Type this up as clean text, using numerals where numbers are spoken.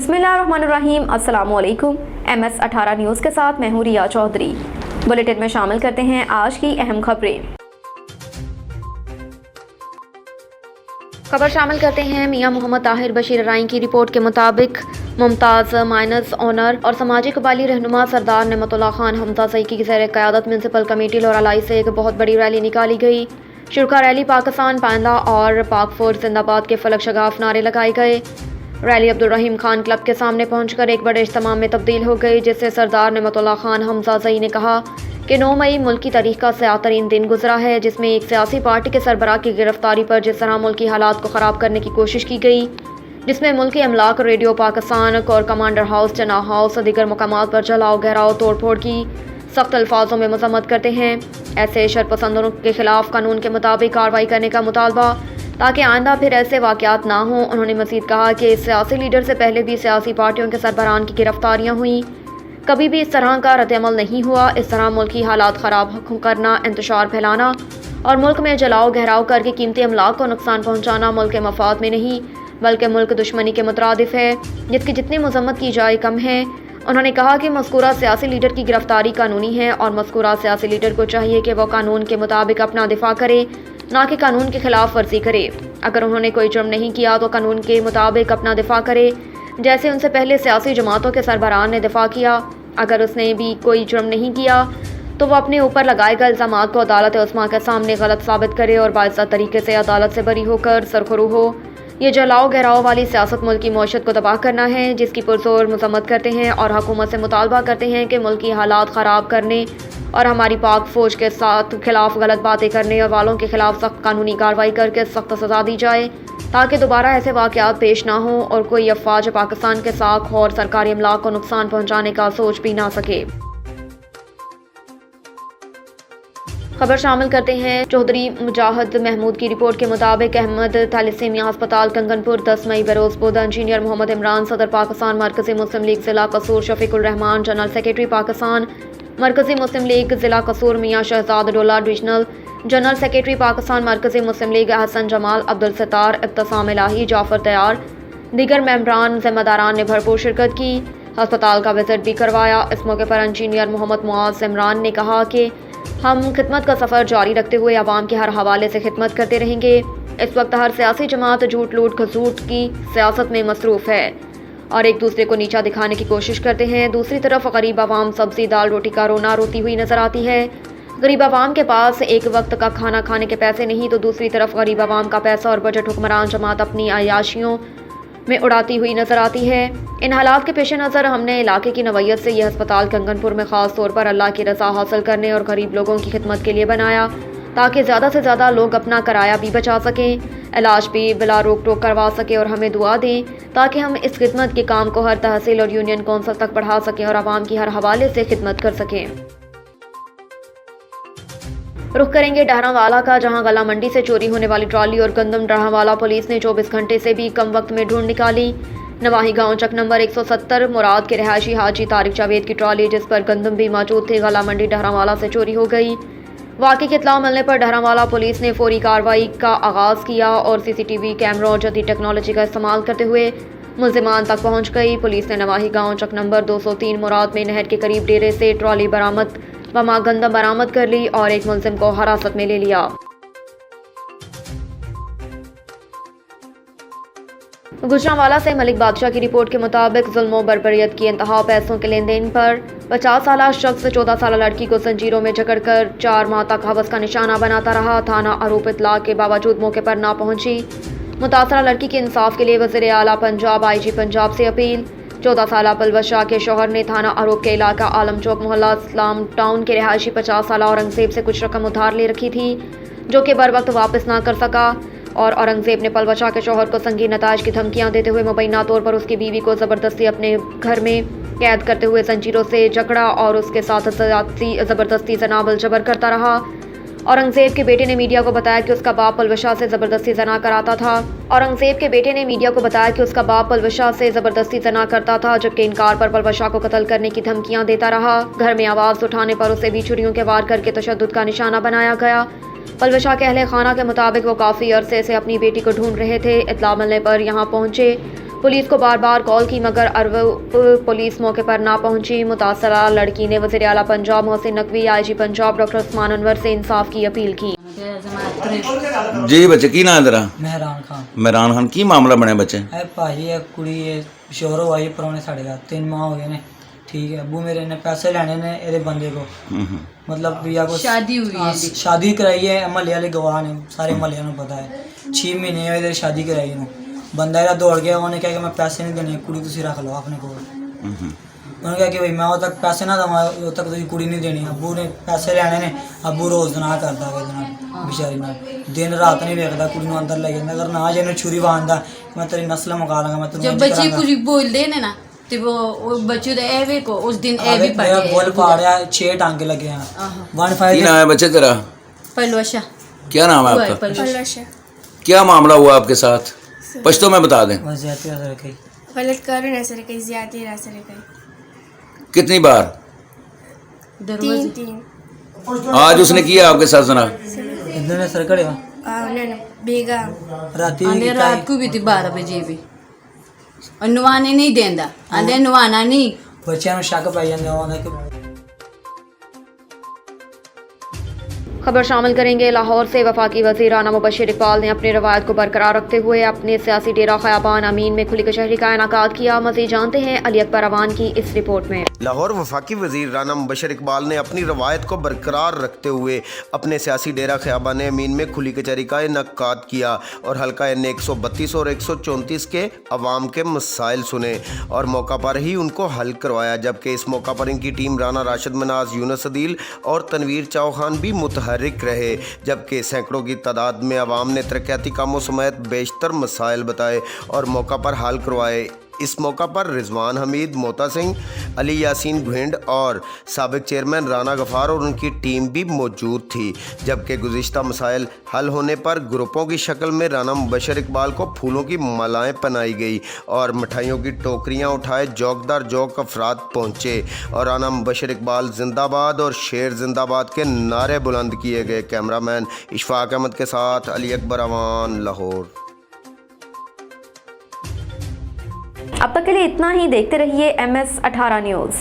बिस्मिल्लाहिर्रहमानिर्रहीम। अस्सलामुअलैकुम। MS18 news के साथ मैं हूँ रिया चौधरी। बुलेटिन में शामिल करते हैं आज की अहम खबरें। खबर शामिल करते हैं मियां मोहम्मद ताहिर बशीर राइन की रिपोर्ट के मुताबिक मुमताज़ माइनस ऑनर और समाजी कबाली रहनुमा सरदार नेमतुल्लाह खान हमजा सईद की ज़ेर क़यादत म्यूनसिपल कमेटी लोरालाई से एक बहुत बड़ी रैली निकाली गई। शुरा रैली पाकिस्तान पाइंदा और पाक फौज जिंदाबाद के फलक शगाफ नारे लगाए गए। रैली अब्दुल रहीम खान क्लब के सामने पहुंचकर एक बड़े इज्तिमा में तब्दील हो गई, जिससे सरदार नेमतुल्लाह खान हमजा सईद ने कहा कि 9 मई मुल्क की तारीख का स्यातरीन दिन गुजरा है, जिसमें एक सियासी पार्टी के सरबराह की गिरफ्तारी पर जिस तरह मुल्की हालात को ख़राब करने की कोशिश की गई, जिसमें मुल्की अमलाक, radio Pakistan, corps commander house, जना हाउस और दीगर मकामात पर जलाओ गहराव तोड़ फोड़ की सख्त अल्फाजों में मजम्मत करते हैं। ऐसे शरपसंदों के खिलाफ कानून के मुताबिक कार्रवाई करने का मुतालबा ताकि आइंदा फिर ऐसे वाक़यात ना हों। उन्होंने मज़ीद कहा कि इस सियासी लीडर से पहले भी सियासी पार्टियों के सरबराहान की गिरफ्तारियाँ हुई, कभी भी इस तरह का रद्द-ए-अमल नहीं हुआ। इस तरह मुल्की हालात ख़राब करना, इंतशार फैलाना और मुल्क में जलाओ गहराव करके कीमती अमलाक को नुकसान पहुँचाना मुल्क के मफाद में नहीं बल्कि मुल्क दुश्मनी के मुतरादिफ है, जिसकी जितनी मजम्मत की जाए कम है। उन्होंने कहा कि मज़कूरा सियासी लीडर की गिरफ्तारी कानूनी है और मज़कूरा सियासी लीडर को चाहिए कि वह कानून के मुताबिक अपना दिफा करे, ना कि कानून की खिलाफ वर्जी करे। अगर उन्होंने कोई जुर्म नहीं किया तो कानून के मुताबिक अपना दिफा करे, जैसे उनसे पहले सियासी जमातों के सरबराह ने दिफा किया। अगर उसने भी कोई जुर्म नहीं किया तो वह अपने ऊपर लगाए गए इल्ज़ामात को अदालत उस्मा के सामने गलत साबित करे और बाइज़्ज़त तरीके से अदालत से बरी होकर सरखुरू हो। ये जलाओ गहराव वाली सियासत मुल्क की मईशत को तबाह करना है, जिसकी पुरजोर मजम्मत करते हैं और हुकूमत से मुतालबा करते हैं कि मुल्क की हालात ख़राब करने और हमारी पाक फौज के साथ खिलाफ गलत बातें करने और वालों के खिलाफ सख्त कानूनी कार्रवाई करके सख्त सजा दी जाए, ताकि दोबारा ऐसे वाक़यात पेश ना हो और कोई अफवाज पाकिस्तान के साख और सरकारी अमलाक को नुकसान पहुँचाने का सोच भी ना सके। खबर शामिल करते हैं चौधरी मुजाहिद महमूद की रिपोर्ट के मुताबिक अहमद थैलेसीमिया अस्पताल कंगनपुर 10 मई बरोज़ बुध इंजीनियर मोहम्मद इमरान, सदर पाकिस्तान मरकज़ी मुस्लिम लीग ज़िला कसूर शफीकुर रहमान, जनरल सेक्रेटरी पाकिस्तान मरकज़ी मुस्लिम लीग ज़िला कसूर मियाँ शहजाद डोला, डिविजनल जनरल सेक्रेटरी पाकिस्तान मरकज़ी मुस्लिम लीग हसन जमाल, अब्दुल सत्तार, इब्तिसाम इलाही, जाफ़र तैयार, दीगर मेंबरान ज़िम्मेदारान ने भरपूर शिरकत की। अस्पताल का विजिट भी करवाया। इस मौके पर इंजीनियर मोहम्मद मुआज़ इमरान ने कहा कि हम खिदमत का सफ़र जारी रखते हुए आवाम के हर हवाले से खिदमत करते रहेंगे। इस वक्त हर सियासी जमात झूठ लूट खसूट की सियासत में मसरूफ़ है और एक दूसरे को नीचा दिखाने की कोशिश करते हैं। दूसरी तरफ गरीब आवाम सब्जी दाल रोटी का रोना रोती हुई नजर आती है। गरीब आवाम के पास एक वक्त का खाना खाने के पैसे नहीं तो दूसरी तरफ गरीब आवाम का पैसा और बजट हुक्मरान जमात अपनी अयाशियों में उड़ाती हुई नजर आती है। इन हालात के पेश नज़र हमने इलाके की नवैयत से यह अस्पताल कंगनपुर में ख़ास तौर पर अल्लाह की रज़ा हासिल करने और गरीब लोगों की खिदमत के लिए बनाया, ताकि ज़्यादा से ज़्यादा लोग अपना किराया भी बचा सकें, इलाज भी बिला रोक टोक करवा सकें और हमें दुआ दें ताकि हम इस खिदमत के काम को हर तहसील और यूनियन कौंसिल तक बढ़ा सकें और आवाम की हर हवाले से खिदमत कर सकें। रुख करेंगे डहरावाला का, जहां गला मंडी से चोरी होने वाली ट्रॉली और गंदम डहरावाला पुलिस ने 24 घंटे से भी कम वक्त में ढूंढ निकाली। नवाही गांव चक नंबर 170 मुराद के रहायशी हाजी तारिक जावेद की ट्रॉली, जिस पर गंदम भी मौजूद थे, गला मंडी डहरावाला से चोरी हो गई। वाक़े की इत्तला मिलने पर डहरावाला पुलिस ने फौरी कार्रवाई का आगाज़ किया और CCTV कैमरों और जदीद टेक्नोलॉजी का इस्तेमाल करते हुए मुल्ज़िमान तक पहुँच गई। पुलिस ने नवाही गाँव चक नंबर 203 मुराद में नहर के करीब डेरे से ट्रॉली बरामद व गंदम बरामद कर ली और एक मुल्ज़िम को हिरासत में ले लिया। गुजरांवाला से मलिक बादशाह की रिपोर्ट के मुताबिक जुल्म बर्बरियत की इंतहा, पैसों के लेन देन पर 50 साल शख्स 14 साल लड़की को जंजीरों में जकड़कर 4 माह तक हवस का निशाना बनाता रहा। थाना आरोप इतला के बावजूद मौके पर ना पहुंची। मुतासरा लड़की के इंसाफ के लिए वज़ीर आला पंजाब IG पंजाब से अपील। 14 साल पलवस शाह के शोहर ने थाना आरोप के इलाका आलम चौक मोहल्ला इस्लाम टाउन के रहायशी 50 साल औरंगजेब से कुछ रकम उधार ले रखी थी, जो कि बर वक्त वापस ना कर सका और औरंगजेब ने पलवस शाह के शोहर को संगीन नताज की धमकियां देते हुए मुबैना तौर पर उसकी बीवी को ज़बरदस्ती अपने घर में कैद करते हुए जंजीरों से जकड़ा और उसके साथ ज़बरदस्ती जनाबल जबर करता रहा। औरंगजेब के बेटे ने मीडिया को बताया कि उसका बाप पलवस शाह से ज़बरदस्ती जना कराता था। औरंगजेब के बेटे ने मीडिया को बताया कि उसका बाप पलवस शाह से ज़बरदस्ती जना करता था, जबकि इनकार पर पलवस शाह को कत्ल करने की धमकियां देता रहा। घर में आवाज़ उठाने पर उसे भी छुरियों के वार करके तशद्दुद का निशाना बनाया गया। पलवस शाह के अहले खाना के मुताबिक वो काफ़ी अरसे से अपनी बेटी को ढूंढ रहे थे। इत्तला मिलने पर यहाँ पहुँचे पुलिस को बार बार कॉल की मगर अरब पुलिस मौके पर ना पहुंची। मुतासरा लड़की ने वज़ीर आला पंजाब मोहसिन नकवी, IG पंजाब डॉक्टर उस्मान अनवर से इंसाफ की अपील की। जी बच्चे की नाम है तेरा? मेहरान खान। मेहरान खान की मामला बने बच्चे? है भाजी है कुड़ी शोर हो आई परौने साढ़े घर 3 माह हो गए ने। ठीक है, अबू मेरे ने पैसे लेने ने एरे बंदे को, मतलब भैया को शादी हुई है, शादी कराई है। महल्ले वाले गवाह ने, सारे महल्ले को पता है। 6 महीने हुए शादी कराई है। बंदा एरा दौड़ गया, उन्होंने कहा कि मैं पैसे नहीं देने, कुड़ी तुसी रख लो अपने को। उन्होंने कहा कि भाई मैं वो तक पैसे ना दवा, वो तक तुसी कुड़ी नहीं देनी। अबू ने पैसे लेने ने, अबू रोज ना करता बेचारी ना, दिन रात नहीं वेखता, कुड़ी को अंदर ले जाता। अगर ना जे छुरी बांधता मैं तेरी नस्ल मुका लूंगा, मैं जब बच्चे कुछ बोल दे ना तो वो बच्चे तो एवे को उस दिन ए भी पड़े बोल पाड़या 6 टांके लगे हैं। 15 की नाम है बच्चे तेरा? पलवशा। क्या नाम है आपका? पलवशा। क्या मामला हुआ आपके साथ? पश्तो में बता दें। कितनी बार? तीन। आज उसने किया आपके साथ सुना? इन्होंने सर कड़े रात को भी थी 12 बजे भी, और नवाने नहीं देंदा, आंधे नवाना नहीं। बच्चों को शक पाई जाता। खबर शामिल करेंगे लाहौर से। वफाकी वज़ीर राना मुबशिर इकबाल ने अपनी रवायत को बरकरार रखते हुए अपने सियासी डेरा ख़याबान अमीन में खुली कचहरी का इनेकाद किया। मज़ीद जानते हैं अली अकबर अवान की इस रिपोर्ट में। लाहौर वफाकी वज़ीर राना मुबशिर इकबाल ने अपनी रवायत को बरकरार रखते हुए अपने सियासी डेरा ख़याबान अमीन में खुली कचहरी का इनेकाद किया और हल्का N 132 और 134 के अवाम के मसाइल सुने और मौका पर ही उनको हल करवाया। जबकि इस मौका पर इनकी टीम राना राशिद मनाज, यूनुस अदील और तनवीर चौहान भी मुतहर्रिक रहे। जबकि सैकड़ों की तादाद में अवाम ने तरक्याती कामों समेत बेशतर मसाइल बताए और मौका पर हल करवाए। इस मौका पर रिजवान हमीद, मोता सिंह, अली यासीन घुंड और साबिक चेयरमैन राना गफ़ार और उनकी टीम भी मौजूद थी। जबकि गुज़िश्ता मसाइल हल होने पर ग्रुपों की शक्ल में राना मुबशिर इकबाल को फूलों की मालाएं पहनाई गई और मिठाइयों की टोकरियां उठाए जौकदार जौक अफराद पहुंचे और राना मुबशिर इकबाल जिंदाबाद और शेर जिंदाबाद के नारे बुलंद किए गए। कैमरामैन इशफाक अहमद के साथ अली अकबर अवान, लाहौर। अब तक के लिए इतना ही। देखते रहिए MS 18 न्यूज़।